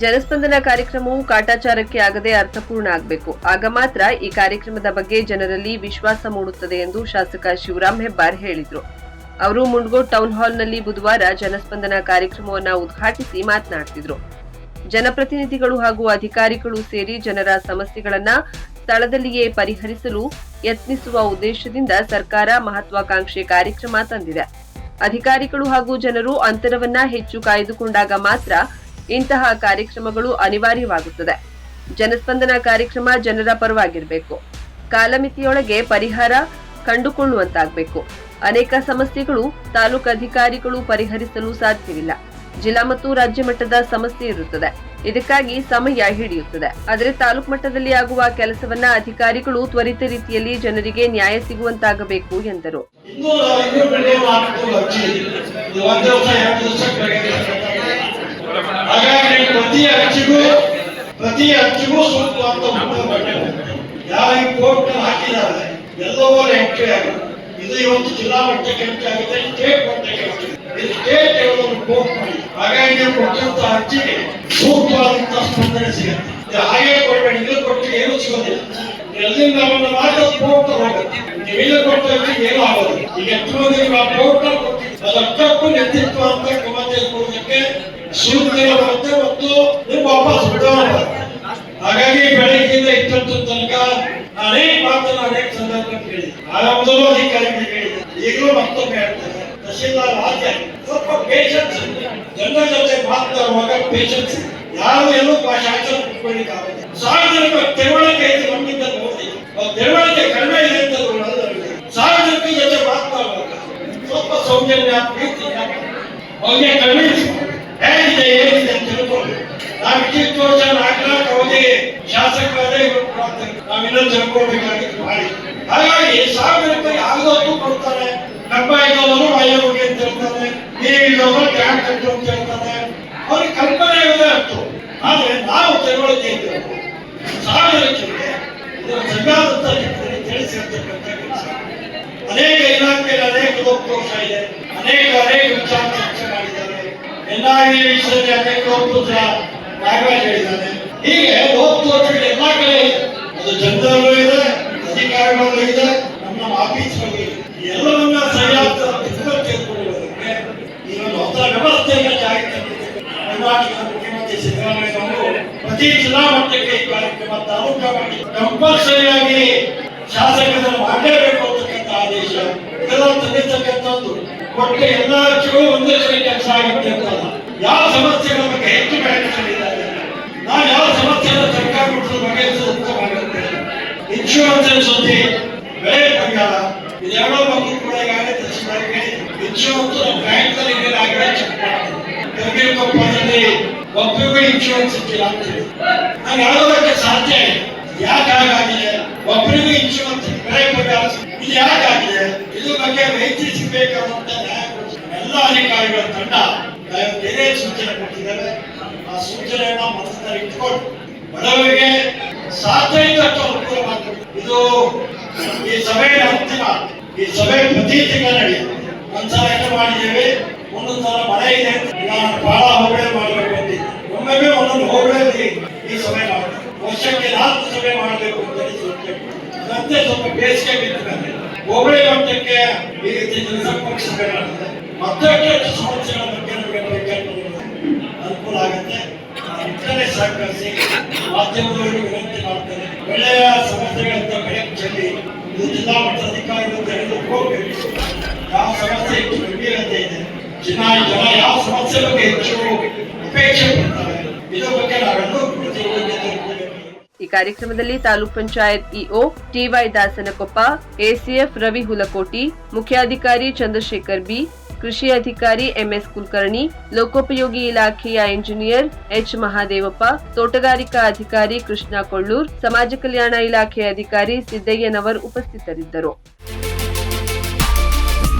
ಜನಸ್ಪಂದನ ಕಾರ್ಯಕ್ರಮವು ಕಾಟಾಚಾರಕ್ಕೆ ಆಗದೆ ಅರ್ಥಪೂರ್ಣ ಆಗಬೇಕು. ಆಗ ಮಾತ್ರ ಈ ಕಾರ್ಯಕ್ರಮದ ಬಗ್ಗೆ ಜನರಲ್ಲಿ ವಿಶ್ವಾಸ ಮೂಡುತ್ತದೆ ಎಂದು ಶಾಸಕ ಶಿವರಾಮ್ ಹೆಬ್ಬಾರ್ ಹೇಳಿದರು. ಅವರು ಮುಂಡಗೋಡ್ ಟೌನ್ ಹಾಲ್ನಲ್ಲಿ ಬುಧವಾರ ಜನಸ್ಪಂದನ ಕಾರ್ಯಕ್ರಮವನ್ನು ಉದ್ಘಾಟಿಸಿ ಮಾತನಾಡುತ್ತಿದ್ದರು. ಜನಪ್ರತಿನಿಧಿಗಳು ಹಾಗೂ ಅಧಿಕಾರಿಗಳು ಸೇರಿ ಜನರ ಸಮಸ್ಯೆಗಳನ್ನ ಸ್ಥಳದಲ್ಲಿಯೇ ಪರಿಹರಿಸಲು ಯತ್ನಿಸುವ ಉದ್ದೇಶದಿಂದ ಸರ್ಕಾರ ಮಹತ್ವಾಕಾಂಕ್ಷೆ ಕಾರ್ಯಕ್ರಮ ತಂದಿದೆ. ಅಧಿಕಾರಿಗಳು ಹಾಗೂ ಜನರು ಅಂತರವನ್ನ ಹೆಚ್ಚು ಕಾಯ್ದುಕೊಂಡಾಗ ಮಾತ್ರ ಇಂತಹ ಕಾರ್ಯಕ್ರಮಗಳು ಅನಿವಾರ್ಯವಾಗುತ್ತದೆ. ಜನಸ್ಪಂದನ ಕಾರ್ಯಕ್ರಮ ಜನರ ಪರವಾಗಿರಬೇಕು. ಕಾಲಮಿತಿಯೊಳಗೆ ಪರಿಹಾರ ಕಂಡುಕೊಳ್ಳುವಂತಾಗಬೇಕು. ಅನೇಕ ಸಮಸ್ಯೆಗಳು ತಾಲೂಕು ಅಧಿಕಾರಿಗಳು ಪರಿಹರಿಸಲು ಸಾಧ್ಯವಿಲ್ಲ. ಜಿಲ್ಲಾ ಮತ್ತು ರಾಜ್ಯ ಮಟ್ಟದ ಸಮಸ್ಯೆ ಇರುತ್ತದೆ. ಇದಕ್ಕಾಗಿ ಸಮಯ ಹಿಡಿಯುತ್ತದೆ. ಆದರೆ ತಾಲೂಕು ಮಟ್ಟದಲ್ಲಿ ಆಗುವ ಕೆಲಸವನ್ನ ಅಧಿಕಾರಿಗಳು ತ್ವರಿತ ರೀತಿಯಲ್ಲಿ ಜನರಿಗೆ ನ್ಯಾಯ ಸಿಗುವಂತಾಗಬೇಕು ಎಂದರು. ಪ್ರತಿ ಅರ್ಜಿಗೂ ಸೂಕ್ತವಾದ ಯಾವ ಕೋರ್ಟ್ ಹಾಕಿದ್ದಾರೆ ಎಲ್ಲವೂ ಎಂಟ್ರಿ ಆಗುತ್ತೆ. ಇದು ಇವತ್ತು ಜಿಲ್ಲಾ ಮಟ್ಟಕ್ಕೆ ಎಂಟ್ರಿ ಆಗುತ್ತೆ, ಸ್ಟೇಟ್ ಮಟ್ಟಕ್ಕೆ ಇದು ಸ್ಟೇಟ್ ಲೆವೆಲ್ ಕೋರ್ಟ್ ಮಾಡಿ. ಹಾಗಾಗಿ ನೀವು ಕೊಟ್ಟಂತ ಅರ್ಜಿಗೆ ಸೂಕ್ತವಾದಂತಹ ಸ್ಪಂದನೆ ಸಿಗುತ್ತೆ. ಹಾಗೆ ಕೊಡಬೇಡಿ, ಇದು ಕೊಟ್ಟು ಏನೂ ಸಿಗೋದಿಲ್ಲ. ಎಲ್ಲಿಂದ ಒಂದು ಮಾತ್ರ ಕೋರ್ಟ್ ಹೋಗುತ್ತೆ. ನೀವೆಲ್ಲ ಕೊಟ್ಟ ಅರ್ಜಿಗೆ ಏನೂ ಆಗೋದು. ಈಗ ಎಷ್ಟು ಮಂದಿ ಕೋರ್ಟ್ ಅದಕ್ಕೂ ನೆತೃತ್ವ ಅಂತ ಕ್ರಮ ತೆಗೆದುಕೊಳ್ಳೋದಕ್ಕೆ ಸೂಚನೆ ಬರುತ್ತೆ ಮತ್ತು ನೀವು ವಾಪಸ್ ಬಿಡೋಣ. ಹಾಗಾಗಿ ಬೆಳಗ್ಗೆಯಿಂದ ಇಷ್ಟೊತ್ತು ತನಕ ಅನೇಕ ಮಾತನ್ನು ಅನೇಕ ಸಂದರ್ಭ ಕೇಳಿದೆ. ಆರಂಭದಲ್ಲೂ ಅಧಿಕಾರಿಗಳಿಗೆ ಹೇಳಿದೆ, ಈಗಲೂ ಮತ್ತೊಮ್ಮೆ ಹೇಳ್ತಾರೆ. ತಹಶೀಲ್ದಾರ್ ರಾಜ್ಯ ಸ್ವಲ್ಪ ಪೇಷನ್ಸ್, ಜನರ ಜೊತೆ ಮಾತನಾಡುವಾಗ ಪೇಷನ್ಸ್. ಯಾರು ಎಲ್ಲೂ ಶಾಸನ ಇಟ್ಕೊಳ್ಳಿಕ್ಕೆ ಆಗುತ್ತೆ. ಸಾರ್ವಜನಿಕ ತಿಳುವಳಿಕೆ ಇದೆ ನಮ್ಮಿಂದ ನೋಡಿ, ತಿಳುವಳಿಕೆ ಕಡಿಮೆ ಇದೆ ಅಂತ ಸಾರ್ವಜನಿಕ ಜೊತೆ ಮಾತನಾಡುವಾಗ ಸ್ವಲ್ಪ ಸೌಜನ್ಯ, ಪ್ರೀತಿ ಅವ್ರಿಗೆ ಕಡಿಮೆ ಹೇಗಿದೆ ಏನಿದೆ ಅಂತ ತಿಳ್ಕೊಂಡು ನಾವು ಇಷ್ಟು ವರ್ಷ 4 लाख ಅವಧಿ ಶಾಸಕರೇ ನಾವೆಲ್ಲ ತಿಳ್ಕೊಳ್ಬೇಕಾಗಿತ್ತು ಮಾಡಿ. ಹಾಗಾಗಿ ಸಾರ್ವಜನಿಕರಿಗೆ ಯಾವುದಕ್ಕೂ ಕೊಡ್ತಾರೆ. ಕಬ್ಬ ಇದ್ದವರು ವಾಯುವಿಗೆ ಅಂತ ಹೇಳ್ತಾರೆ, ನೀರಿದ್ದವರು ಟ್ಯಾಂಕ್ ಕಟ್ಟು ಅಂತ ಹೇಳ್ತಾರೆ. ಅವ್ರಿಗೆ ಕಲ್ಪನೆ ಇರೋದೇ ಅಷ್ಟು. ಆದ್ರೆ ನಾವು ತಿಳುವಳಿಕೆ ಇದ್ದೇವೆ ಸಾರ್ವಜನಿಕರಿಗೆ ಸರಿಯಾದಂತ ತಿಳಿಸಿರ್ತಕ್ಕಂಥ ಕೆಲಸ. ಅನೇಕ ಇಲಾಖೆಯಲ್ಲಿ ಅನೇಕ ಲೋಕೋತ್ಸವ ಇದೆ, ಅನೇಕ ವಿಚಾರ ಚರ್ಚೆ ಮಾಡಿದ್ದಾರೆ. NIA ವಿಷಯದಲ್ಲಿ ಅನೇಕ ಲೋಕೋತ್ಸವ ನಾಗರಾಜ್ ಹೇಳಿದ್ದಾರೆ. ಹೀಗೆ ಲೋಕೋತ್ಸವ ಎಲ್ಲಾ ಕಡೆ ಅದು ಜನರಲ್ಲೂ ಇದೆ, ಅಧಿಕಾರಿಗಳಲ್ಲೂ ಇದೆ, ನಮ್ಮ ಆಫೀಸ್ಗಳಲ್ಲಿ ಎಲ್ಲವನ್ನ ಸರಿಯಾದ ತೆಗೆದುಕೊಳ್ಳುವುದಕ್ಕೆ ಈ ಒಂದು ಹೊಸ ವ್ಯವಸ್ಥೆಯನ್ನು ಜಾರಿ ತಂದಿದೆ. ಕರ್ನಾಟಕ ಮುಖ್ಯಮಂತ್ರಿ ಸಿದ್ದರಾಮಯ್ಯನವರು ಪ್ರತಿ ಜಿಲ್ಲಾ ಮಟ್ಟಕ್ಕೆ ಈ ಕಾರ್ಯಕ್ರಮ ತಾಲೂಕಾ ಮಾಡಿ ಕಂಪಲ್ಸರಿಯಾಗಿ ಶಾಸಕರನ್ನು ಮಾಡಲೇಬೇಕು ಅಂತಕ್ಕಂಥ ಆದೇಶ ಇದೆಲ್ಲ ತಂದಿರ್ತಕ್ಕಂಥದ್ದು. ಒಟ್ಟು ಎಲ್ಲ ಅರ್ಜಿಗಳು ಒಂದೇ ಸರಿ ಕೆಲಸ ಆಗುತ್ತೆ ಅಂತಲ್ಲ. ಯಾವ ಸಮಸ್ಯೆಗಳ ಬಗ್ಗೆ ಹೆಚ್ಚು ಬೆಳಕಿದ್ದಾರೆ, ನಾವು ಯಾವ ಸಮಸ್ಯೆಯನ್ನು ಸರ್ಕಾರ ಮಟ್ಟದ ಬಗೆಹರಿಸಲು ಉತ್ತಮವಾಗುತ್ತೆ. ಇನ್ಶೂರೆನ್ಸ್ ಸುದ್ದಿ, ಬೆಳೆ ಪರಿಹಾರ ಇದೆರಡೋ ಬಗ್ಗೆ ಕೂಡ ಈಗಾಗಲೇ ತಹಶೀಲ್ದಾರ್ಗೆ ಇನ್ಶೂರೆನ್ಸ್ ನಮ್ಮ ಬ್ಯಾಂಕ್ನಲ್ಲಿ ಏನಾಗಿದೆ ಚೆಕ್ ಮಾಡ್ತೀವಿ. ಕೊಪ್ಪದಲ್ಲಿ ಒಬ್ಬರಿಗೂ ಇನ್ಶೂರೆನ್ಸ್ ಇಟ್ಟಿಲ್ಲ ಅಂತೇಳಿ ನಾನು ಹೇಳೋದಕ್ಕೆ ಸಾಧ್ಯ ಇಲ್ಲ. ಯಾಕೆ ಹಾಗಾಗಿದೆ? ಒಬ್ಬರಿಗೂ ಇನ್ಶೂರೆನ್ಸ್ ಬೆಳೆ ಪರಿಹಾರ ಇದು ಯಾಕಾಗಿದೆ? ಇದ್ರ ಬಗ್ಗೆ ವೈದ್ಯ ಸಿಗಬೇಕಾದಂತ ಎಲ್ಲ ಅಧಿಕಾರಿಗಳ ತಂಡ ಬೇರೆ ಸೂಚನೆ ಕೊಟ್ಟಿದ್ದಾರೆ. ಆ ಸೂಚನೆಯನ್ನ ಮನಸ್ಸಿನಲ್ಲಿ ಇಟ್ಕೊಂಡು ಬಡವರಿಗೆ ಸಾಧ್ಯ ಇದ್ದಷ್ಟು ಅನುಕೂಲ ಮಾಡಬೇಕು. ಇದು ಈ ಸಭೆಯ ಅಂತಿಮ. ಈ ಸಭೆ ಪ್ರತಿ ತಿಂಗಳು ನಡೆಯುತ್ತೆ. ಒಂದ್ಸಲ ಏನು ಮಾಡಿದ್ದೇವೆ, ಒಂದೊಂದು ಸಲ ಮಳೆ ಇದೆ ನಾನು ಬಹಳ ಹೋಬಳಿ ಮಾಡಬೇಕು ಅಂತಿದ್ದೆ. ಒಮ್ಮೊಮ್ಮೆ ಒಂದೊಂದು ಹೋಬಳಿಯಲ್ಲಿ ಈ ಸಭೆ ಮಾಡಬೇಕು. ವರ್ಷಕ್ಕೆ 4 ಸಭೆ ಮಾಡಬೇಕು ಅಂತ ಸೂಚನೆ. ಅದಂತೆ ಸ್ವಲ್ಪ ಬೇಸಿಗೆ ಬಿದ್ದರೆ ಹೋಬಳಿ ಮಟ್ಟಕ್ಕೆ ಈ ರೀತಿ ಜನಸಂಪರ್ಕ ಸಭೆ ಮಾಡುತ್ತೆ. ಮತ್ತಷ್ಟು ಸಮಸ್ಯೆಗಳ ಬಗ್ಗೆ ಅನುಕೂಲ ಆಗುತ್ತೆ. ಇತರೆ ಸಹಕರಿಸಿ ಮಾಧ್ಯಮದವರಿಗೆ ವಿನಂತಿ ಮಾಡ್ತಾರೆ. ಒಳ್ಳೆಯ ಸಮಸ್ಯೆಗಳಂತ ಬೆಳಕು ಚೆಲ್ಲಿ ಇದು ಜಿಲ್ಲಾ ಮಟ್ಟದ ಅಧಿಕಾರಿಗಳು ತೆಗೆದುಕೋಬೇಕು. ಯಾವ ಸಮಸ್ಯೆ ಹೆಚ್ಚು ಗಂಭೀರತೆ ಇದೆ, ಜನ ಯಾವ ಸಮಸ್ಯೆ ಬಗ್ಗೆ ಹೆಚ್ಚು ಅಪೇಕ್ಷೆ ಪಡ್ತಾರೆ, ಇದ್ರ ಬಗ್ಗೆ ನಾವೆಲ್ಲರೂ ಈ ಕಾರ್ಯಕ್ರಮದಲ್ಲಿ ತಾಲೂಕ್ ಪಂಚಾಯತ್ ಇಒ ಟಿವೈ ದಾಸನಕೊಪ್ಪ, ಎಸಿಎಫ್ ರವಿ ಹುಲಕೋಟಿ, ಮುಖ್ಯಾಧಿಕಾರಿ ಚಂದ್ರಶೇಖರ್ ಬಿ, ಕೃಷಿ ಅಧಿಕಾರಿ ಎಂಎಸ್ ಕುಲಕರ್ಣಿ, ಲೋಕೋಪಯೋಗಿ ಇಲಾಖೆಯ ಇಂಜಿನಿಯರ್ ಎಚ್ ಮಹಾದೇವಪ್ಪ, ತೋಟಗಾರಿಕಾ ಅಧಿಕಾರಿ ಕೃಷ್ಣ ಕೊಳ್ಳೂರ್, ಸಮಾಜ ಕಲ್ಯಾಣ ಇಲಾಖೆ ಅಧಿಕಾರಿ ಸಿದ್ದಯ್ಯನವರ್ ಉಪಸ್ಥಿತರಿದ್ದರು.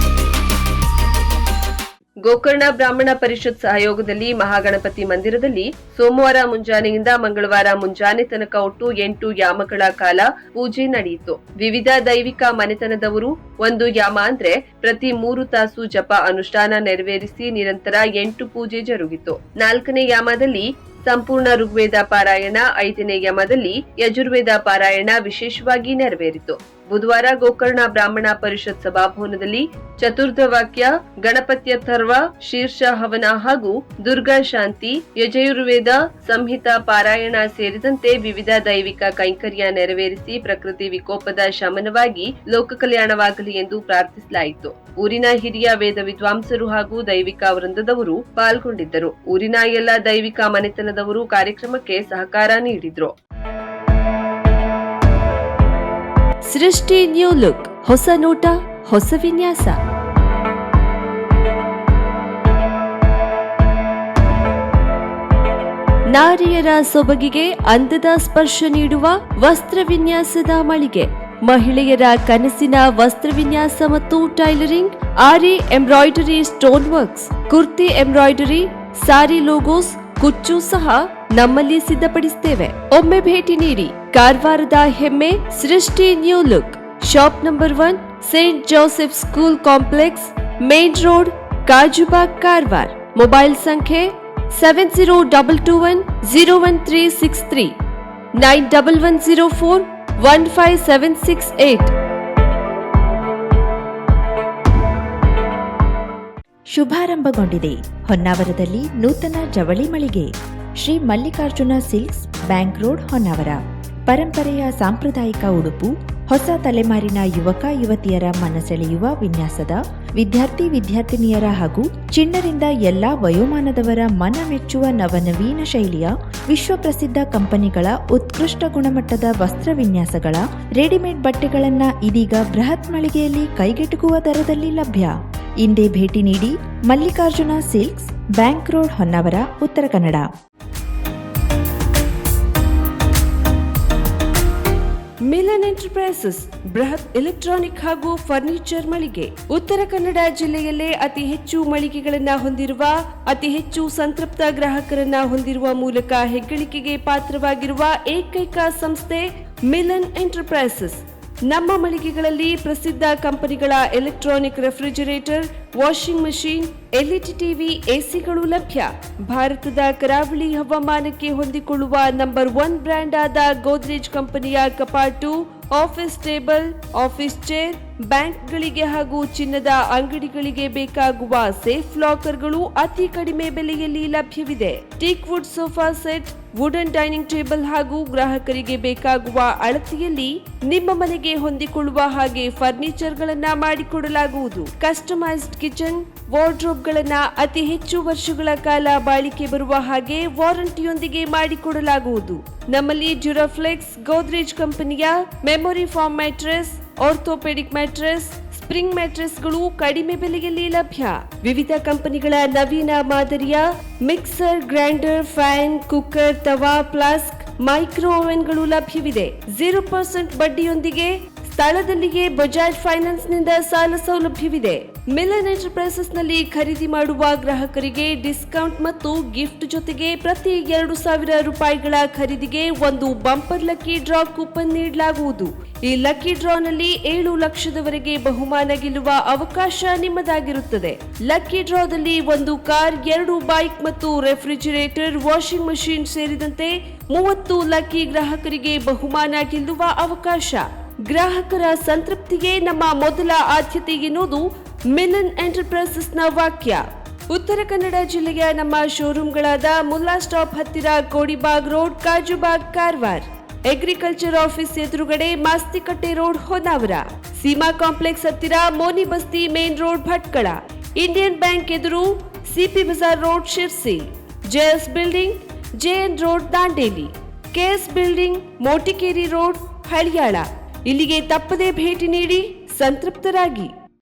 ಗೋಕರ್ಣ ಬ್ರಾಹ್ಮಣ ಪರಿಷತ್ ಸಹಯೋಗದಲ್ಲಿ ಮಹಾಗಣಪತಿ ಮಂದಿರದಲ್ಲಿ ಸೋಮವಾರ ಮುಂಜಾನೆಯಿಂದ ಮಂಗಳವಾರ ಮುಂಜಾನೆ ತನಕ ಒಟ್ಟು 8 ಯಾಮಗಳ ಕಾಲ ಪೂಜೆ ನಡೆಯಿತು. ವಿವಿಧ ದೈವಿಕ ಮನೆತನದವರು ಒಂದು ಯಾಮ ಅಂದ್ರೆ ಪ್ರತಿ 3 ತಾಸು ಜಪ ಅನುಷ್ಠಾನ ನೆರವೇರಿಸಿ ನಿರಂತರ 8 ಪೂಜೆ ಜರುಗಿತು. 4ನೇ ಯಾಮದಲ್ಲಿ ಸಂಪೂರ್ಣ ಋಗ್ವೇದ ಪಾರಾಯಣ, 5ನೇ ಯಮದಲ್ಲಿ ಯಜುರ್ವೇದ ಪಾರಾಯಣ ವಿಶೇಷವಾಗಿ ನೆರವೇರಿತು. ಬುಧವಾರ ಗೋಕರ್ಣ ಬ್ರಾಹ್ಮಣ ಪರಿಷತ್ ಸಭಾಭವನದಲ್ಲಿ ಚತುರ್ಥ ವಾಕ್ಯ, ಗಣಪತ್ಯಥರ್ವ, ಶೀರ್ಷ ಹವನ ಹಾಗೂ ದುರ್ಗಾ ಶಾಂತಿ, ಯಜುರ್ವೇದ ಸಂಹಿತಾ ಪಾರಾಯಣ ಸೇರಿದಂತೆ ವಿವಿಧ ದೈವಿಕ ಕೈಂಕರ್ಯ ನೆರವೇರಿಸಿ ಪ್ರಕೃತಿ ವಿಕೋಪದ ಶಮನವಾಗಿ ಲೋಕ ಕಲ್ಯಾಣವಾಗಲಿ ಎಂದು ಪ್ರಾರ್ಥಿಸಲಾಯಿತು. ಊರಿನ ಹಿರಿಯ ವೇದ ವಿದ್ವಾಂಸರು ಹಾಗೂ ದೈವಿಕ ವೃಂದದವರು ಪಾಲ್ಗೊಂಡಿದ್ದರು. ಊರಿನ ಎಲ್ಲ ದೈವಿಕ ಮನೆತನದವರು ಕಾರ್ಯಕ್ರಮಕ್ಕೆ ಸಹಕಾರ ನೀಡಿದ್ರು. ಸೃಷ್ಟಿ ನ್ಯೂ ಲುಕ್, ಹೊಸ ನೋಟ, ಹೊಸ ವಿನ್ಯಾಸ. ನಾರಿಯರ ಸೊಬಗಿಗೆ ಅಂದದ ಸ್ಪರ್ಶ ನೀಡುವ ವಸ್ತ್ರ ವಿನ್ಯಾಸದ ಮಳಿಗೆ. ಮಹಿಳೆಯರ ಕನಸಿನ ವಸ್ತ್ರ ವಿನ್ಯಾಸ ಮತ್ತು tailoring, aari embroidery, stone works, kurti embroidery, sari logos, ಕುಚ್ಚು ಸಹ ನಮ್ಮಲ್ಲಿ ಸಿದ್ಧಪಡಿಸುತ್ತೇವೆ. ಒಮ್ಮೆ ಭೇಟಿ ನೀಡಿ. ಕಾರವಾರದ ಹೆಮ್ಮೆ Srushti new look. Shop number 1, saint Joseph school complex, main road, Kajubag, Karwar. Mobile ಸಂಖ್ಯೆ 7022101363, 9110415768. ಶುಭಾರಂಭಗೊಂಡಿದೆ ಹೊನ್ನಾವರದಲ್ಲಿ ನೂತನ ಜವಳಿ ಮಳಿಗೆ. Shri Mallikarjuna silks, bank road, Honnavar. ಪರಂಪರೆಯ ಸಾಂಪ್ರದಾಯಿಕ ಉಡುಪು, ಹೊಸ ತಲೆಮಾರಿನ ಯುವಕ ಯುವತಿಯರ ಮನಸೆಳೆಯುವ ವಿನ್ಯಾಸದ, ವಿದ್ಯಾರ್ಥಿ ವಿದ್ಯಾರ್ಥಿನಿಯರ ಹಾಗೂ ಚಿಣ್ಣರಿಂದ ಎಲ್ಲಾ ವಯೋಮಾನದವರ ಮನ ಮೆಚ್ಚುವ ನವನವೀನ ಶೈಲಿಯ ವಿಶ್ವಪ್ರಸಿದ್ಧ ಕಂಪನಿಗಳ ಉತ್ಕೃಷ್ಟ ಗುಣಮಟ್ಟದ ವಸ್ತ್ರ ವಿನ್ಯಾಸಗಳ ರೆಡಿಮೇಡ್ ಬಟ್ಟೆಗಳನ್ನು ಇದೀಗ ಬೃಹತ್ ಮಳಿಗೆಯಲ್ಲಿ ಕೈಗೆಟುಕುವ ದರದಲ್ಲಿ ಲಭ್ಯ. ಇಂದೇ ಭೇಟಿ ನೀಡಿ. Mallikarjuna silks, bank road, Honnavar, Uttara Kannada. Milan enterprises, ಬೃಹತ್ ಎಲೆಕ್ಟ್ರಾನಿಕ್ ಹಾಗೂ ಫರ್ನಿಚರ್ ಮಳಿಗೆ. ಉತ್ತರ ಕನ್ನಡ ಜಿಲ್ಲೆಯಲ್ಲೇ ಅತಿ ಹೆಚ್ಚು ಮಳಿಗೆಗಳನ್ನು ಹೊಂದಿರುವ, ಅತಿ ಹೆಚ್ಚು ಸಂತೃಪ್ತ ಗ್ರಾಹಕರನ್ನ ಹೊಂದಿರುವ ಮೂಲಕ ಹೆಗ್ಗಳಿಕೆಗೆ ಪಾತ್ರವಾಗಿರುವ ಏಕೈಕ ಸಂಸ್ಥೆ ಮಿಲನ್ ಎಂಟರ್ಪ್ರೈಸಸ್. ನಮ್ಮ ಮಳಿಗೆಗಳಲ್ಲಿ ಪ್ರಸಿದ್ಧ ಕಂಪನಿಗಳ electronic refrigerator, washing machine, LED TV, ಎಸಿಗಳು ಲಭ್ಯ. ಭಾರತದ ಕರಾವಳಿ ಹವಾಮಾನಕ್ಕೆ ಹೊಂದಿಕೊಳ್ಳುವ ನಂಬರ್ 1 ಬ್ರ್ಯಾಂಡ್ ಆದ ಗೋದ್ರೇಜ್ ಕಂಪನಿಯ ಕಪಾಟು, ಆಫೀಸ್ ಟೇಬಲ್, ಆಫೀಸ್ ಚೇರ್, ಬ್ಯಾಂಕ್ಗಳಿಗೆ ಹಾಗೂ ಚಿನ್ನದ ಅಂಗಡಿಗಳಿಗೆ ಬೇಕಾಗುವ ಸೇಫ್ ಲಾಕರ್ಗಳು ಅತಿ ಕಡಿಮೆ ಬೆಲೆಯಲ್ಲಿ ಲಭ್ಯವಿದೆ. Teak wood sofa set, wooden dining table ಹಾಗೂ ಗ್ರಾಹಕರಿಗೆ ಬೇಕಾಗುವ ಅಳತೆಯಲ್ಲಿ ನಿಮ್ಮ ಮನೆಗೆ ಹೊಂದಿಕೊಳ್ಳುವ ಹಾಗೆ ಫರ್ನಿಚರ್ ಗಳನ್ನ ಮಾಡಿಕೊಡಲಾಗುವುದು. ಕಸ್ಟಮೈಸ್ಡ್ ಕಿಚನ್, ವಾರ್ಡ್ರೋಬ್ ಗಳನ್ನ ಅತಿ ಹೆಚ್ಚು ವರ್ಷಗಳ ಕಾಲ ಬಾಳಿಕೆ ಬರುವ ಹಾಗೆ ವಾರಂಟಿಯೊಂದಿಗೆ ಮಾಡಿಕೊಡಲಾಗುವುದು. ನಮ್ಮಲ್ಲಿ ಡ್ಯೂರಾಫ್ಲೆಕ್ಸ್, ಗೋದ್ರೇಜ್ ಕಂಪನಿಯ memory foam mattress, orthopaedic mattress, spring ಮ್ಯಾಟ್ರೆಸ್ಗಳು ಕಡಿಮೆ ಬೆಲೆಯಲ್ಲಿ ಲಭ್ಯ. ವಿವಿಧ ಕಂಪನಿಗಳ ನವೀನ ಮಾದರಿಯ mixer, grinder, fan, cooker, tawa, flask, micro ಓವೆನ್ಗಳು ಲಭ್ಯವಿದೆ. 0% ಬಡ್ಡಿಯೊಂದಿಗೆ ಸ್ಥಳದಲ್ಲಿಯೇ ಬಜಾಜ್ ಫೈನಾನ್ಸ್ ನಿಂದ ಸಾಲ ಸೌಲಭ್ಯವಿದೆ. ಮಿಲನ್ ಎಂಟರ್ಪ್ರೈಸಸ್ ನಲ್ಲಿ ಖರೀದಿ ಮಾಡುವ ಗ್ರಾಹಕರಿಗೆ ಡಿಸ್ಕೌಂಟ್ ಮತ್ತು ಗಿಫ್ಟ್ ಜೊತೆಗೆ ಪ್ರತಿ 2,000 ರೂಪಾಯಿಗಳ ಖರೀದಿಗೆ ಒಂದು ಬಂಪರ್ ಲಕ್ಕಿ ಡ್ರಾ ಕೂಪನ್ ನೀಡಲಾಗುವುದು. ಈ ಲಕ್ಕಿ ಡ್ರಾ ನಲ್ಲಿ 7 ಲಕ್ಷದವರೆಗೆ ಬಹುಮಾನ ಗೆಲ್ಲುವ ಅವಕಾಶ ನಿಮ್ಮದಾಗಿರುತ್ತದೆ. ಲಕ್ಕಿ ಡ್ರಾದಲ್ಲಿ 1 ಕಾರ್, 2 ಬೈಕ್ ಮತ್ತು ರೆಫ್ರಿಜರೇಟರ್, ವಾಷಿಂಗ್ ಮಷೀನ್ ಸೇರಿದಂತೆ 30 ಲಕ್ಕಿ ಗ್ರಾಹಕರಿಗೆ ಬಹುಮಾನ ಗೆಲ್ಲುವ ಅವಕಾಶ. ಗ್ರಾಹಕರ ಸಂತೃಪ್ತಿಗೆ ನಮ್ಮ ಮೊದಲ ಆದ್ಯತೆ ಎನ್ನುವುದು ಮಿಲನ್ ಎಂಟರ್ಪ್ರೈಸಸ್ನ ವಾಕ್ಯ. ಉತ್ತರ ಕನ್ನಡ ಜಿಲ್ಲೆಯ ನಮ್ಮ ಶೋರೂಮ್ಗಳಾದ ಮುಲ್ಲಾ ಸ್ಟಾಪ್ ಹತ್ತಿರ Kodibag road, Kajubag, Karwar. Agriculture office ಎದುರುಗಡೆ ಮಾಸ್ತಿಕಟ್ಟೆ ರೋಡ್, ಹೊನ್ನಾವರ. ಸೀಮಾ ಕಾಂಪ್ಲೆಕ್ಸ್ ಹತ್ತಿರ Moni Basti main road, Bhatkal. Indian Bank ಎದುರು CP Bazar road, Sirsi. JS building, JN road, Dandeli. KS building, Motikeri road, Haliyal. ಇಲ್ಲಿಗೆ ತಪ್ಪದೇ ಭೇಟಿ ನೀಡಿ ಸಂತೃಪ್ತರಾಗಿ.